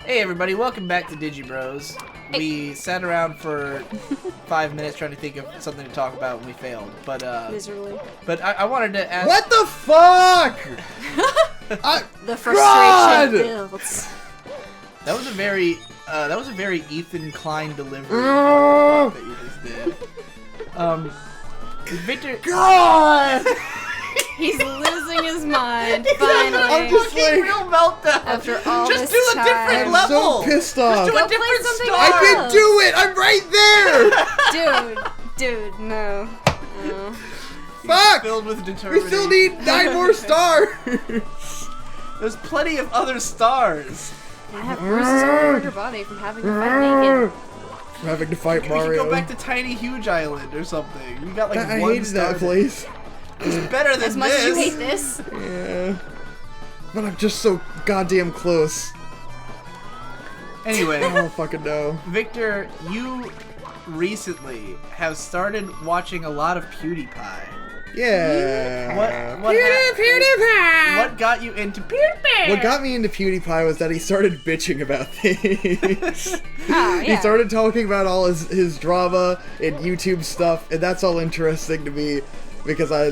Hey everybody, welcome back to Digi Bros. Hey. We sat around for 5 minutes trying to think of something to talk about and we failed. But Miserably. But I wanted to ask. What the fuck? The frustration builds. That was a very Ethan Klein delivery that you just did. Victor. God! He's losing his mind, finally. I'm just like, real meltdown. After all Just this do a time. different I'm level. so pissed off. Just do Go a different play something star. I can do it! I'm right there! Dude, no. No. Fuck! Filled with We determination. still need 9 more stars! There's plenty of other stars. I have bruises all over your body from having to fight naked. I'm having to fight We Mario. should go back to Tiny Huge Island or something. We got like I one hated star. that place. It's better than As much this. as you hate this. Yeah. But I'm just so goddamn close. Anyway, I don't fucking know. Victor, you recently have started watching a lot of PewDiePie. Yeah. PewDiePie! What got you into PewDiePie? What got me into PewDiePie was that he started bitching about things. Oh, He yeah. started talking about all his drama and YouTube stuff, and that's all interesting to me because I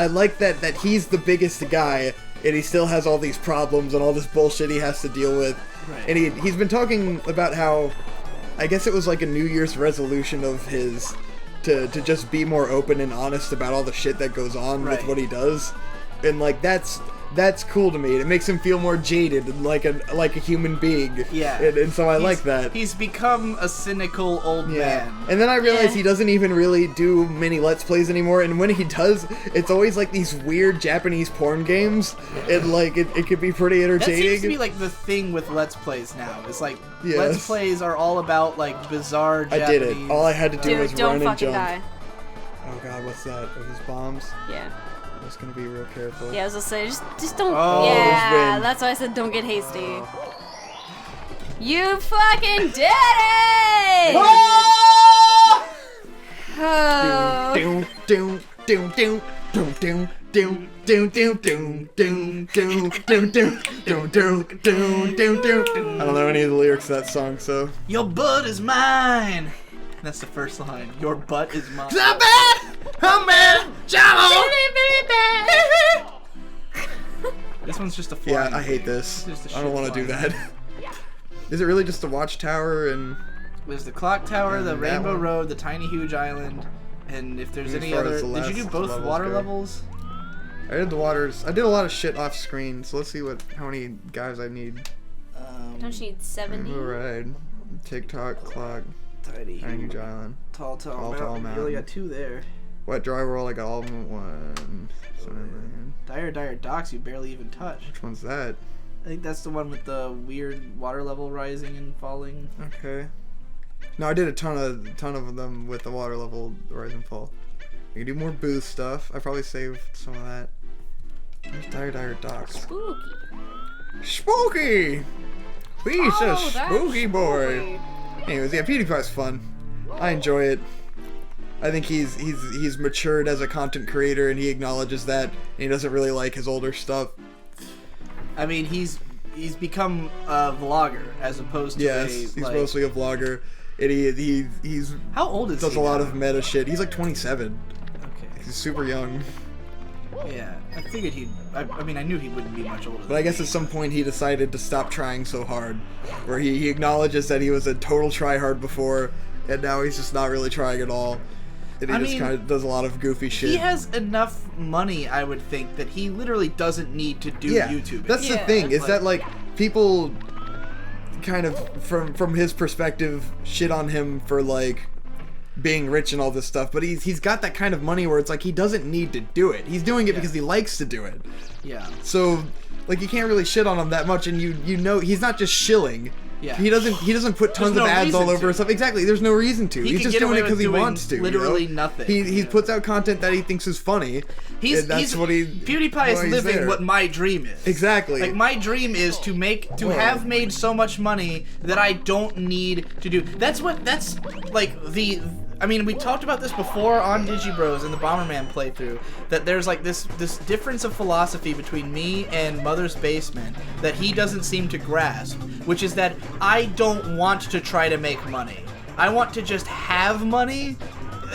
like that he's the biggest guy and he still has all these problems and all this bullshit he has to deal with. Right. And he's been talking about how, I guess it was like a New Year's resolution of his to just be more open and honest about all the shit that goes on Right. with what he does. And like that's cool to me. It makes him feel more jaded and like a human being. Yeah. And so I like that. He's become a cynical old man. And then I realized Yeah. he doesn't even really do many Let's Plays anymore, and when he does, it's always like these weird Japanese porn games, and like, it could be pretty That entertaining. seems to be like the thing with Let's Plays now. It's like, Yes. Let's Plays are all about like bizarre I Japanese... did it. All I had to do was Dude, run don't and fucking jump. die. Oh god, what's that? Are those bombs? Yeah. I'm just gonna be real careful. Yeah, I was gonna say, just don't. Oh, there's yeah, wind. that's why I said don't get hasty. You fucking did it! Oh. Doom, doom, doom, doom, doom, doom, doom, doom, doom, doom, doom, doom, doom, doom, doom, doom, doom, doom, doom. I don't know any of the lyrics to that song, so. Your butt is mine. That's the first line. Your butt is mine. I'm bad! I'm bad! This one's just a flying Yeah, I hate thing. this. It's just a I don't shit want to do flying that. Is it really just a watchtower and There's the clock tower, the And that rainbow one. road, the tiny huge island, and if there's As any far other... as the Did you do last both levels water go. levels? I did the waters. I did a lot of shit off screen, so let's see how many guys I need. Don't you need 70? Alright. TikTok, clock, Tiny Tiny huge, Huge Island. tall Tall mountain. You only mountain. got 2 there. Wet dry roll, I got all of them at one. Dire docks you barely even touched. Which one's that? I think that's the one with the weird water level rising and falling. Okay. No, I did a ton of them with the water level rise and fall. We can do more booth stuff. I probably saved some of that. Where's Dire Docks? Spooky. Spooky! He's a Oh, that's spooky boy. spooky. Anyways, yeah, PewDiePie's fun. I enjoy it. I think he's matured as a content creator, and he acknowledges that. And he doesn't really like his older stuff. I mean, he's become a vlogger as opposed to Yes, a, he's like... mostly a vlogger, and he's How old is does he a lot now? of meta shit. He's like 27. Okay. He's super young. Yeah, I figured he'd... I mean, I knew he wouldn't be much older But I guess at some point he decided to stop trying so hard, where he acknowledges that he was a total tryhard before, and now he's just not really trying at all. And he I just mean, kind of does a lot of goofy shit. He has enough money, I would think, that he literally doesn't need to do YouTube. That's the Yeah, thing, is like- that like people kind of from his perspective shit on him for like being rich and all this stuff, but he's got that kind of money where it's like he doesn't need to do it. He's doing it because he likes to do it. Yeah. So like you can't really shit on him that much, and you know he's not just shilling. Yeah. He doesn't put tons no of ads all reason over to. his stuff. Exactly. There's no reason to. He He's could just get doing away it because with he doing wants to. literally you know? nothing, He you know? puts out content that he thinks is funny. He's PewDiePie PewDiePie is living what my dream is. Exactly. Like my dream is to have made so much money that I don't need to do. That's like the I mean, we talked about this before on Digi Bros in the Bomberman playthrough, that there's like this difference of philosophy between me and Mother's Basement that he doesn't seem to grasp, which is that I don't want to try to make money. I want to just have money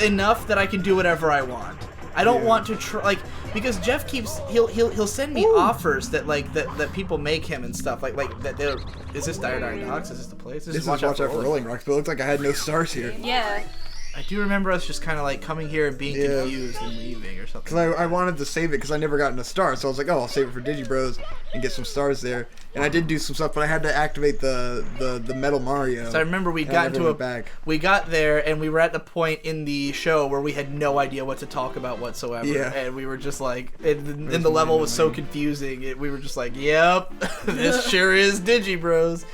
enough that I can do whatever I want. I don't want to try, like, because Jeff keeps he'll send me offers that like that people make him and stuff like that. They're, is this Dire Docks? Is this the place? This is Watch Out for Rolling Rocks, but it looks like I had no stars here. Yeah. I do remember us just kind of like coming here and being confused and leaving or something. Because I wanted to save it because I never gotten a star, so I was like, oh, I'll save it for Digi Bros and get some stars there. And I did do some stuff, but I had to activate the Metal Mario. So I remember we got we got there and we were at the point in the show where we had no idea what to talk about whatsoever. Yeah. And we were just like, and the level was so confusing. We were just like, yep, this sure is Digi Bros.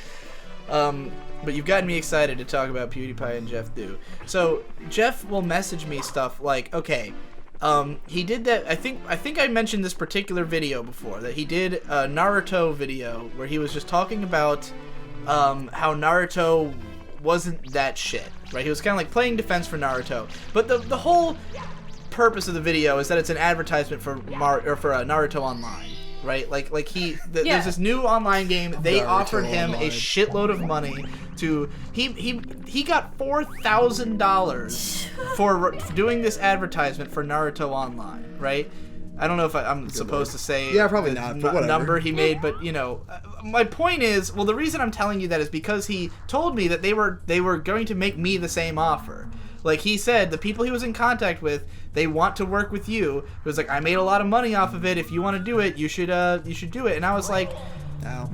But you've gotten me excited to talk about PewDiePie and Jeff Do. So Jeff will message me stuff like, okay, he did that. I think I mentioned this particular video before, that he did a Naruto video where he was just talking about how Naruto wasn't that shit, right? He was kind of like playing defense for Naruto, but the whole purpose of the video is that it's an advertisement for Naruto Online. Right, like there's this new online game. They Naruto offered him Online. a shitload of money to. He got $4,000 for doing this advertisement for Naruto Online. Right, I don't know if I'm supposed to say probably not, but whatever. Number he made, but you know, my point is, well, the reason I'm telling you that is because he told me that they were going to make me the same offer. Like he said, the people he was in contact with, they want to work with you. It was like, I made a lot of money off of it. If you want to do it, you should do it. And I was like,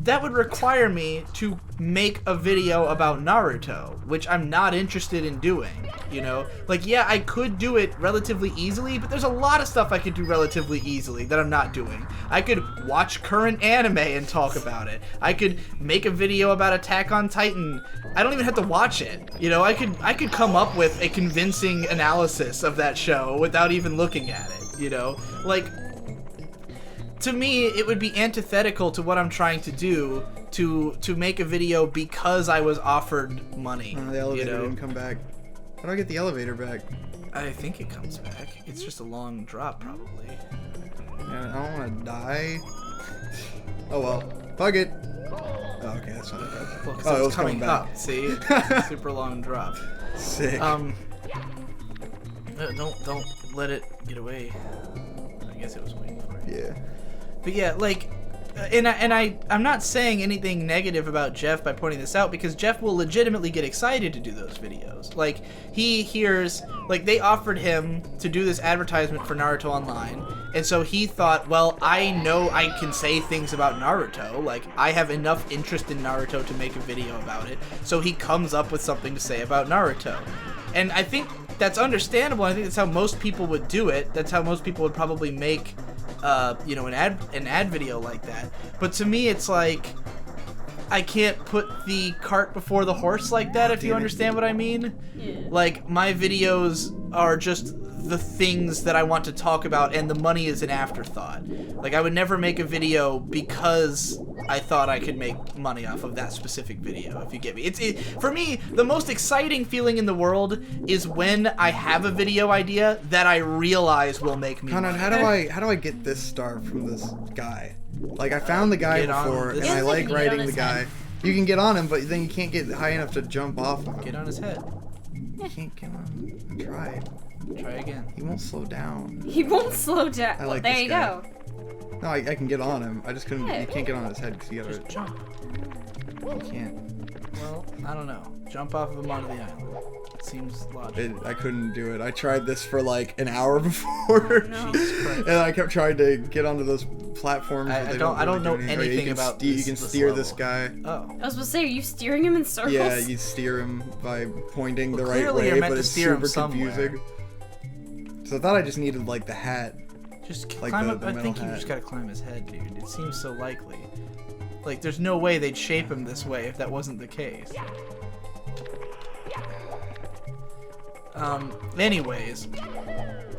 that would require me to make a video about Naruto, which I'm not interested in doing. You know, like, yeah, I could do it relatively easily, but there's a lot of stuff I could do relatively easily that I'm not doing. I could watch current anime and talk about it. I could make a video about Attack on Titan. I don't even have to watch it. You know, I could come up with a convincing analysis of that show without even looking at it. You know, like, to me, it would be antithetical to what I'm trying to do to make a video because I was offered money. The elevator didn't come back. How do I get the elevator back? I think it comes back. It's just a long drop, probably. Yeah, I don't want to die. Oh well. Fuck it. Oh, okay, that's not bad. Well, it was coming up. See? Super long drop. Sick. Don't let it get away. I guess it was waiting for you. Yeah. But yeah, like, I'm not saying anything negative about Jeff by pointing this out, because Jeff will legitimately get excited to do those videos. Like, he hears, like, they offered him to do this advertisement for Naruto Online, and so he thought, well, I know I can say things about Naruto, like, I have enough interest in Naruto to make a video about it, so he comes up with something to say about Naruto. And I think that's understandable. I think that's how most people would do it. That's how most people would probably make you know, an ad video like that. But to me, it's like, I can't put the cart before the horse like that, if you understand what I mean. Yeah. Like, my videos are just the things that I want to talk about, and the money is an afterthought. Like, I would never make a video because I thought I could make money off of that specific video, if you get me. For me, the most exciting feeling in the world is when I have a video idea that I realize will make me money. How do I get this star from this guy? Like, I found the guy before, and I like riding the guy. You can get on him, but then you can't get high enough to jump off of him. Get on his head. You can't get on him. I tried. Try again. He won't slow down. He won't slow down. I like there this you guy. go. No, I can get on him. I just couldn't. Yeah. You can't get on his head because you gotta Just jump. You can't. Well, I don't know. Jump off of him onto the island. It seems logical. I couldn't do it. I tried this for like an hour before, No. and I kept trying to get onto those platforms. I don't know anything about You can steer this guy. Oh. I was supposed to say, are you steering him in circles? Yeah, you steer him by pointing the right clearly way, you're meant but to it's steer him super confusing. So I thought I just needed like the hat. Just Like climb the up. I metal think you hat. just gotta climb his head, dude. It seems so likely. Like, there's no way they'd shape him this way if that wasn't the case. Anyways.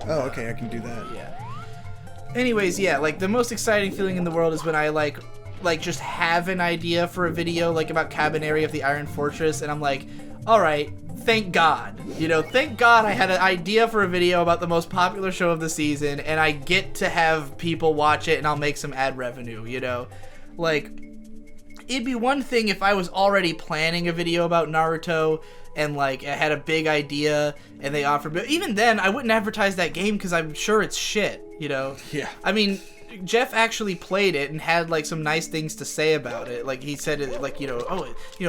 Oh, okay, I can do that. Yeah. Anyways, yeah, like, the most exciting feeling in the world is when I, like, like just have an idea for a video like about Cabaneri of the Iron Fortress, and I'm like, all right, thank God. You know, thank God I had an idea for a video about the most popular show of the season, and I get to have people watch it, and I'll make some ad revenue, you know? Like, it'd be one thing if I was already planning a video about Naruto, and, like, I had a big idea, and they offered... But even then, I wouldn't advertise that game, because I'm sure it's shit, you know? Yeah. I mean... Jeff actually played it and had like some nice things to say about it. Like he said, it, like, you know,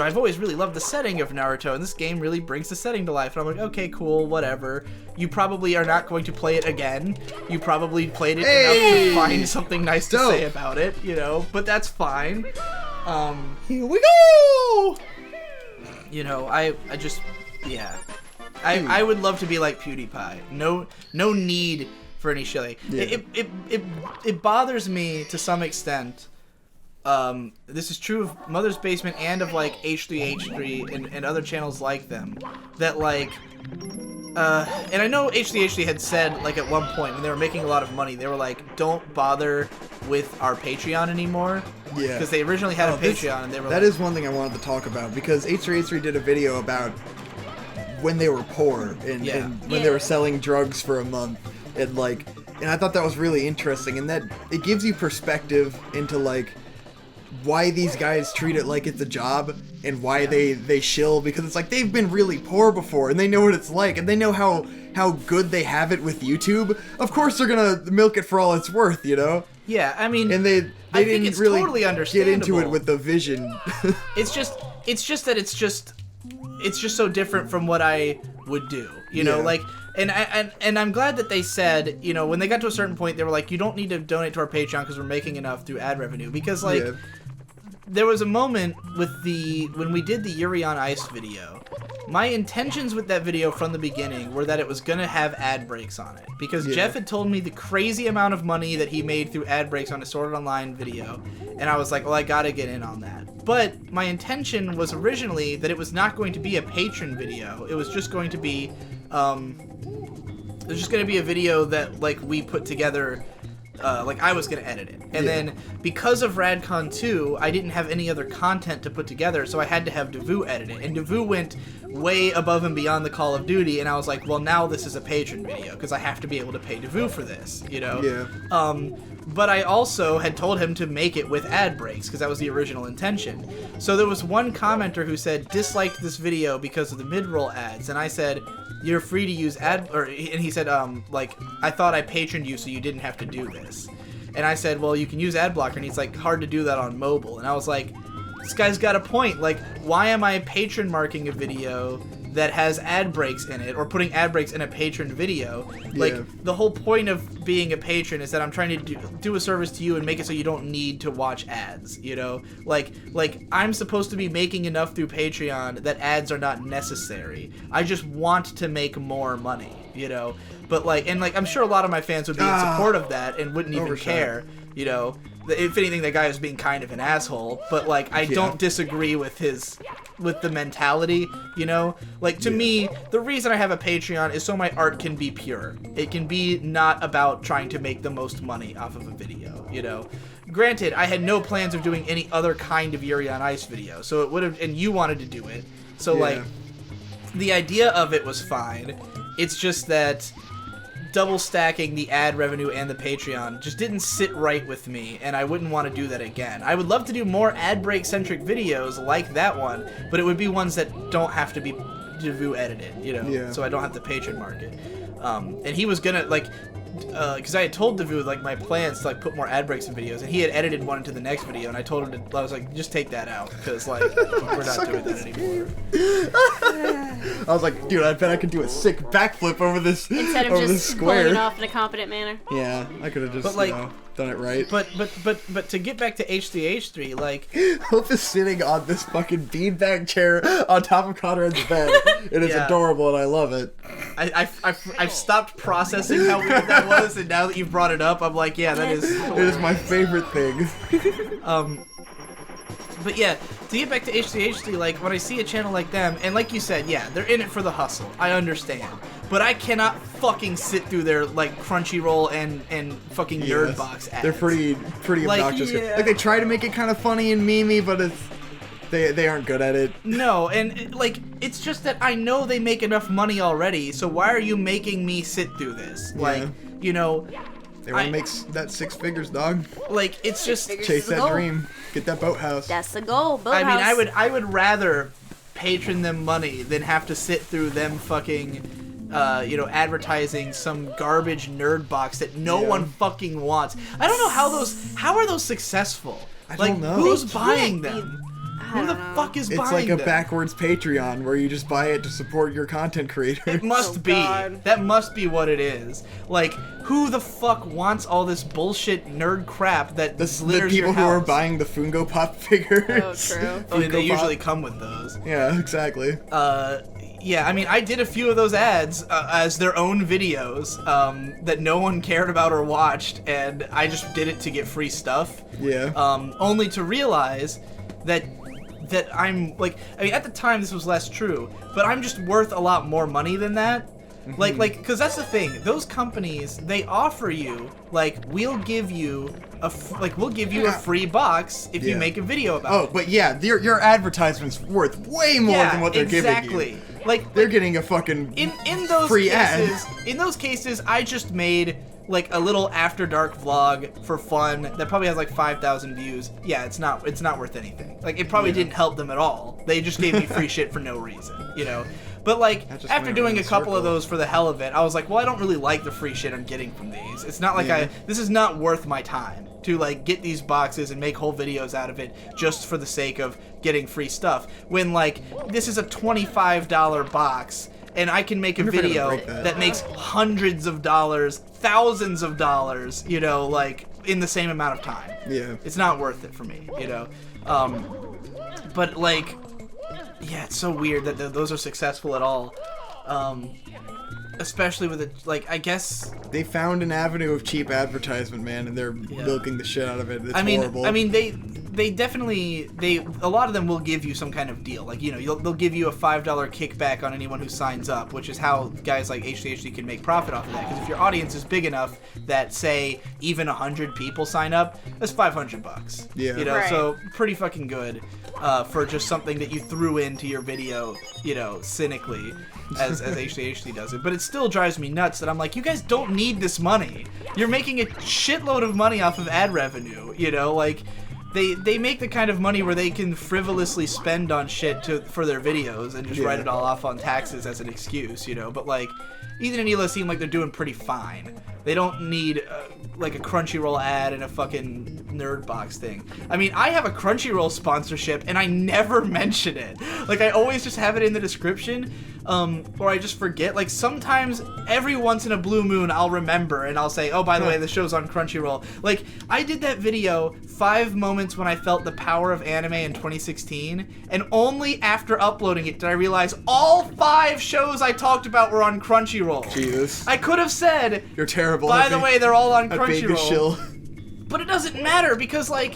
I've always really loved the setting of Naruto, and this game really brings the setting to life. And I'm like, okay, cool, whatever. You probably are not going to play it again. You probably played it enough to find something nice to say about it, you know. But that's fine. Here we go. You know, I just, yeah, I would love to be like PewDiePie. No need for any shilling. Yeah. It bothers me to some extent. This is true of Mother's Basement and of like H3H3 and other channels like them. That like, and I know H3H3 had said like at one point when they were making a lot of money, they were like, don't bother with our Patreon anymore. Yeah. Because they originally had a Patreon, and they were. That is one thing I wanted to talk about, because H3H3 did a video about when they were poor and when they were selling drugs for a month. And like, and I thought that was really interesting, and that it gives you perspective into like why these guys treat it like it's a job, and why they shill, because it's like they've been really poor before, and they know what it's like, and they know how good they have it with YouTube. Of course they're gonna milk it for all it's worth, you know? Yeah, I mean, and they didn't really totally get into it with the vision. it's just that it's just so different from what I would do, you know, like. And I'm glad that they said, you know, when they got to a certain point, they were like, you don't need to donate to our Patreon because we're making enough through ad revenue. Because, like, there was a moment with when we did the Yuri on Ice video, my intentions with that video from the beginning were that it was going to have ad breaks on it. Because Jeff had told me the crazy amount of money that he made through ad breaks on his Sword Art Online video. And I was like, well, I got to get in on that. But my intention was originally that it was not going to be a patron video. It was just going to be... There's just going to be a video that, like, we put together, like, I was going to edit it. And then, because of RadCon 2, I didn't have any other content to put together, so I had to have Devu edit it. And Devu went way above and beyond the Call of Duty, and I was like, well, now this is a patron video, because I have to be able to pay Devu for this, you know? Yeah. But I also had told him to make it with ad breaks, because that was the original intention. So there was one commenter who said, disliked this video because of the mid-roll ads, and I said, you're free to use and he said, like, I thought I patroned you so you didn't have to do this. And I said, well, you can use ad blocker, and he's like, hard to do that on mobile. And I was like, this guy's got a point. Like, why am I patron marking a video that has ad breaks in it, or putting ad breaks in a patron video? Like, the whole point of being a patron is that I'm trying to do a service to you and make it so you don't need to watch ads, you know? Like I'm supposed to be making enough through Patreon that ads are not necessary. I just want to make more money, you know? But like, and like, I'm sure a lot of my fans would be in support of that and wouldn't even care, you know? If anything, that guy is being kind of an asshole, but like, I don't disagree with the mentality, you know? Like, to me, the reason I have a Patreon is so my art can be pure. It can be not about trying to make the most money off of a video, you know? Granted, I had no plans of doing any other kind of Yuri on Ice video, so it would have, and you wanted to do it, so like, the idea of it was fine. It's just that double stacking the ad revenue and the Patreon just didn't sit right with me, and I wouldn't want to do that again. I would love to do more ad break centric videos like that one, but it would be ones that don't have to be Devu edited, you know, so I don't have to patron mark it. And he was gonna, like, because I had told Devu, like, my plans to, like, put more ad breaks in videos, and he had edited one into the next video, and I told him I was like, just take that out, because, like, we're not doing that anymore. I was like, dude, I bet I could do a sick backflip over this instead of just pulling it off in a competent manner. Yeah, I could have just, like, done it right. But to get back to H3H3, like, Hope is sitting on this fucking beanbag chair on top of Conrad's bed. It is adorable, and I love it. I've stopped processing how weird that was, and now that you've brought it up, I'm like, yeah, that is. It is my favorite thing. But yeah, to get back to H3H3, like, when I see a channel like them, and like you said, yeah, they're in it for the hustle. I understand. but I cannot fucking sit through their like Crunchyroll and fucking Nerdbox ads. They're pretty Like, obnoxious. yeah. Like they try to make it kind of funny and memey, but they aren't good at it. No, and like it's just that I know they make enough money already, so why are you making me sit through this? Yeah. Like, you know, They want to make that 6 figures, dog. like it's just Chase that dream. Get that boathouse. That's the goal. I mean, I would rather patron them money than have to sit through them fucking advertising some garbage nerd box that no one fucking wants. I don't know how are those successful? I like, don't know. who's They buying can't be- them? I Who the don't know. fuck is It's buying like a them? backwards Patreon where you just buy it to support your content creator. It must Oh, be. God. That must be what it is. Like, who the fuck wants all this bullshit nerd crap that The litters your people who house? are buying the Funko Pop figures. Oh, true. I mean, they Funko Pop. usually come with those. Yeah, exactly. Yeah, I mean, I did a few of those ads as their own videos that no one cared about or watched, and I just did it to get free stuff. Yeah. Only to realize that I'm like, I mean, at the time this was less true, but I'm just worth a lot more money than that. Like, because that's the thing. Those companies, they offer you, like, we'll give you a free box if you Yeah. make a video about Oh, it. but yeah, your advertisement's worth way more than what they're giving exactly. you. Like, They're getting a fucking in those free cases, ad. in those cases, I just made like a little after dark vlog for fun that probably has like 5,000 views. Yeah, it's not worth anything. Like, it probably didn't help them at all. They just gave me free shit for no reason, you know. But like That just after went doing around a in a couple of circle. those for the hell of it, I was like, well, I don't really like the free shit I'm getting from these. It's not like Yeah. this is not worth my time to like get these boxes and make whole videos out of it just for the sake of getting free stuff. When like this is a $25 box and I can make a wonder if I video could break that. that makes hundreds of dollars, thousands of dollars, you know, like in the same amount of time. Yeah. It's not worth it for me, you know. But like, yeah, it's so weird that those are successful at all. Especially with it, like, I guess. They found an avenue of cheap advertisement, man, and they're milking the shit out of it. It's horrible. I mean, they definitely a lot of them will give you some kind of deal, like, you know, they'll give you a $5 kickback on anyone who signs up, which is how guys like HDHD can make profit off of that. Because if your audience is big enough that say even 100 people sign up, that's $500. Yeah. You know, Right. so pretty fucking good for just something that you threw into your video, you know, cynically. As HDHD does it, but it still drives me nuts that I'm like, you guys don't need this money. You're making a shitload of money off of ad revenue, you know, like they make the kind of money where they can frivolously spend on shit for their videos and just write it all off on taxes as an excuse, you know. But like, Ethan and Hila seem like they're doing pretty fine. They don't need like a Crunchyroll ad and a fucking nerd box thing. I mean, I have a Crunchyroll sponsorship and I never mention it. Like, I always just have it in the description, or I just forget. Like, sometimes every once in a blue moon I'll remember and I'll say, oh, by the way, the show's on Crunchyroll. Like, I did that video, 5 moments when I felt the power of anime in 2016, and only after uploading it did I realize all 5 shows I talked about were on Crunchyroll. Jesus. I could have said, You're terrible. by the way, they're all on a big Crunchyroll. shill. But it doesn't matter because, like,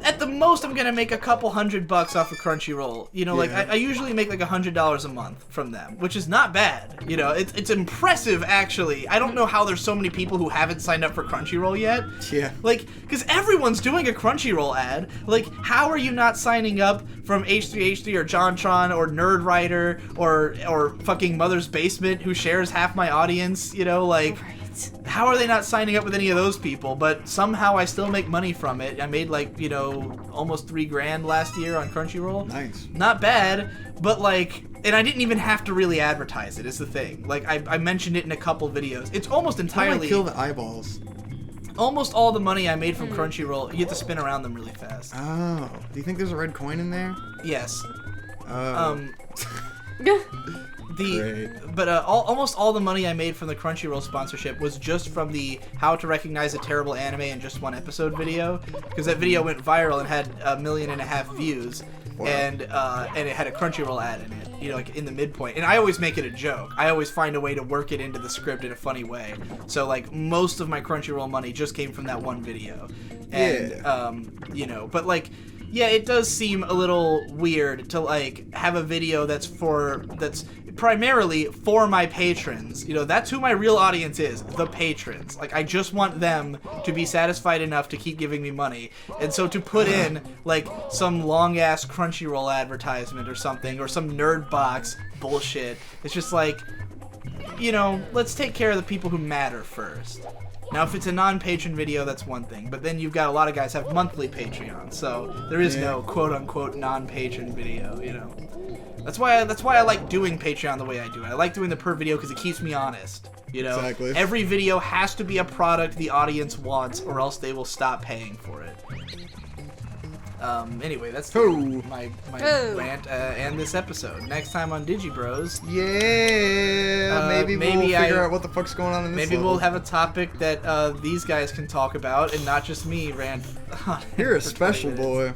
at the most I'm gonna make a couple $100 off of Crunchyroll. You know, like, Yeah. I usually make like $100 a month from them, which is not bad. You know, it's impressive, actually. I don't know how there's so many people who haven't signed up for Crunchyroll yet. Yeah. Like, because everyone's doing a Crunchyroll ad. Like, how are you not signing up from H3H3 or JonTron or Nerdwriter or fucking Mother's Basement, who shares half my audience? You know, like, how are they not signing up with any of those people? But somehow I still make money from it. I made like, you know, almost $3,000 last year on Crunchyroll. Nice. Not bad, but like, and I didn't even have to really advertise it, is the thing. Like, I mentioned it in a couple videos. It's almost How do entirely, I kill the eyeballs? almost all the money I made from Crunchyroll, you have to spin around them really fast. Oh. Do you think there's a red coin in there? Yes. Oh. Great. But almost all the money I made from the Crunchyroll sponsorship was just from the how to recognize a terrible anime in just one episode video, because that video went viral and had 1.5 million views. Wow. And it had a Crunchyroll ad in it, you know, like in the midpoint. And I always make it a joke. I always find a way to work it into the script in a funny way. So like most of my Crunchyroll money just came from that one video. And you know, but like, yeah, it does seem a little weird to like have a video that's primarily for my patrons. You know, that's who my real audience is, the patrons. Like, I just want them to be satisfied enough to keep giving me money. And so to put in like some long ass Crunchyroll advertisement or something, or some nerd box bullshit, it's just like, you know, let's take care of the people who matter first. Now, if it's a non-patron video, that's one thing. But then you've got a lot of guys have monthly Patreon, so there is no quote-unquote non-patron video, you know. That's why I like doing Patreon the way I do it. I like doing the per video because it keeps me honest, you know. Exactly. Every video has to be a product the audience wants, or else they will stop paying for it. Anyway, that's my rant and this episode. Next time on Digi Bros. Yeah, maybe we'll figure out what the fuck's going on in this Maybe level. we'll have a topic that these guys can talk about and not just me rant on. You're a special boy.